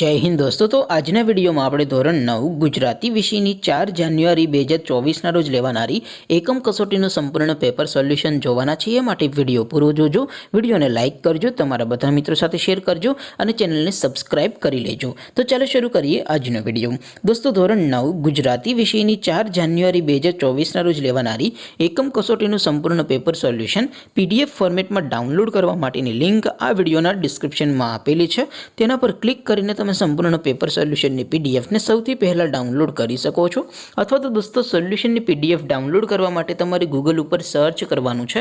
जय हिंद दोस्तों। तो आजना वीडियो में આપણે ધોરણ 9 ગુજરાતી વિષયની 4 જાન્યુઆરી 2024 રોજ લેવાનારી એકમ કસોટીનું સંપૂર્ણ પેપર સોલ્યુશન જોવાના છીએ। માટે વિડિયો પૂરો જોજો, વિડિયોને લાઈક કરજો, તમારા બધા મિત્રો સાથે શેર કરજો અને ચેનલને સબસ્ક્રાઇબ કરી લેજો। તો ચાલો શરૂ કરીએ આજનો વિડિયો। દોસ્તો ધોરણ 9 ગુજરાતી વિષયની 4 જાન્યુઆરી 2024 રોજ લેવાનારી એકમ કસોટીનું સંપૂર્ણ પેપર સોલ્યુશન PDF ફોર્મેટમાં ડાઉનલોડ કરવા માટેની લિંક આ વિડિયોના ડિસ્ક્રિપ્શનમાં આપેલી છે। તેના પર ક્લિક કરીને તમે સંપૂર્ણ પેપર સોલ્યુશનની PDF ને સૌથી પહેલા ડાઉનલોડ કરી શકો છો। અથવા તો દોસ્તો સોલ્યુશનની PDF ડાઉનલોડ કરવા માટે તમારે ગૂગલ ઉપર સર્ચ કરવાનું છે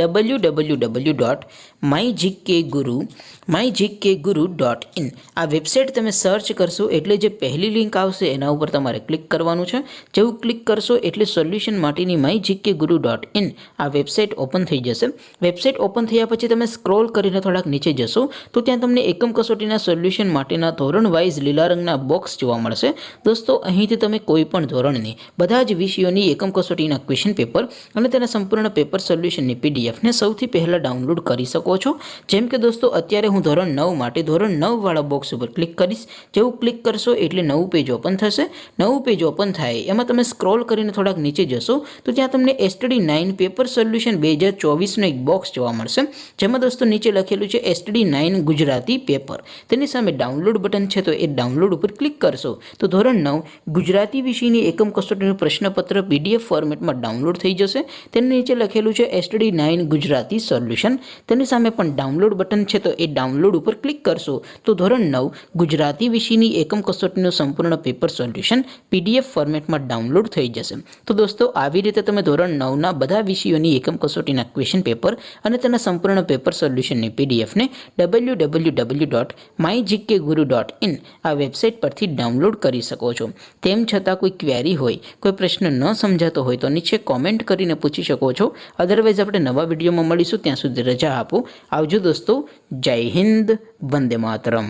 www.mygkguru.in। આ વેબસાઇટ તમે સર્ચ કરશો એટલે જે પહેલી લિંક આવશે એના ઉપર તમારે ક્લિક કરવાનું છે। જેવું ક્લિક કરશો એટલે સોલ્યુશન માટેની mygkguru.in આ વેબસાઇટ ઓપન થઈ જશે। વેબસાઇટ ઓપન થયા પછી તમે સ્ક્રોલ કરીને થોડાક નીચે જશો તો ત્યાં તમને એકમ કસોટીના સોલ્યુશન માટેના ધોરણ વાઇઝ લીલા રંગના બોક્સ જોવા મળશે। દોસ્તો અહીંથી તમે કોઈ પણ ધોરણની બધા જ વિષયોની એકમ કસોટીના ક્વેશ્ચન પેપર અને તેના સંપૂર્ણ પેપર સોલ્યુશનની PDF ને સૌથી પહેલા ડાઉનલોડ કરી શકો છો। જેમ કે દોસ્તો અત્યારે હું ધોરણ 9 માટે ધોરણ 9 વાળા બોક્સ ઉપર ક્લિક કરીશ। જેવું ક્લિક કરશો એટલે નવું પેજ ઓપન થશે। નવું પેજ ઓપન થાય એમાં તમે સ્ક્રોલ કરીને થોડાક નીચે જશો તો ત્યાં તમને STD9 પેપર સોલ્યુશન 2024 નો એક બોક્સ જોવા મળશે। જેમાં દોસ્તો નીચે લખેલું છે STD9 ગુજરાતી પેપર। તેની સામે ડાઉનલોડ બટન છે તો એ ડાઉનલોડ ઉપર ક્લિક કરશો તો ધોરણ 9 ગુજરાતી વિષયની એકમ કસોટીનું પ્રશ્નપત્ર PDF ફોર્મેટમાં ડાઉનલોડ થઈ જશે। તેની નીચે લખેલું છે STD9 ગુજરાતી સોલ્યુશન। તેની સામે પણ ડાઉનલોડ બટન છે તો એ ડાઉનલોડ ઉપર ક્લિક કરશો તો ધોરણ 9 ગુજરાતી વિષયની એકમ કસોટીનું સંપૂર્ણ પેપર સોલ્યુશન PDF ફોર્મેટમાં ડાઉનલોડ થઈ જશે। તો દોસ્તો આવી રીતે તમે ધોરણ 9ના બધા વિષયોની એકમ કસોટીના ક્વેશ્ચન પેપર અને તેના સંપૂર્ણ પેપર સોલ્યુશનની PDF ને www.mygkguru.in આ વેબસાઇટ પરથી ડાઉનલોડ કરી શકો છો। તેમ છતાં કોઈ ક્વેરી હોય, કોઈ પ્રશ્ન ન સમજાતો હોય તો નીચે કોમેન્ટ કરીને પૂછી શકો છો। અધરવાઇઝ આપણે નવા વિડીયોમાં મળીશું, ત્યાં સુધી રજા આપો। આવજો દોસ્તો। જય હિન્દ, વંદે માતરમ।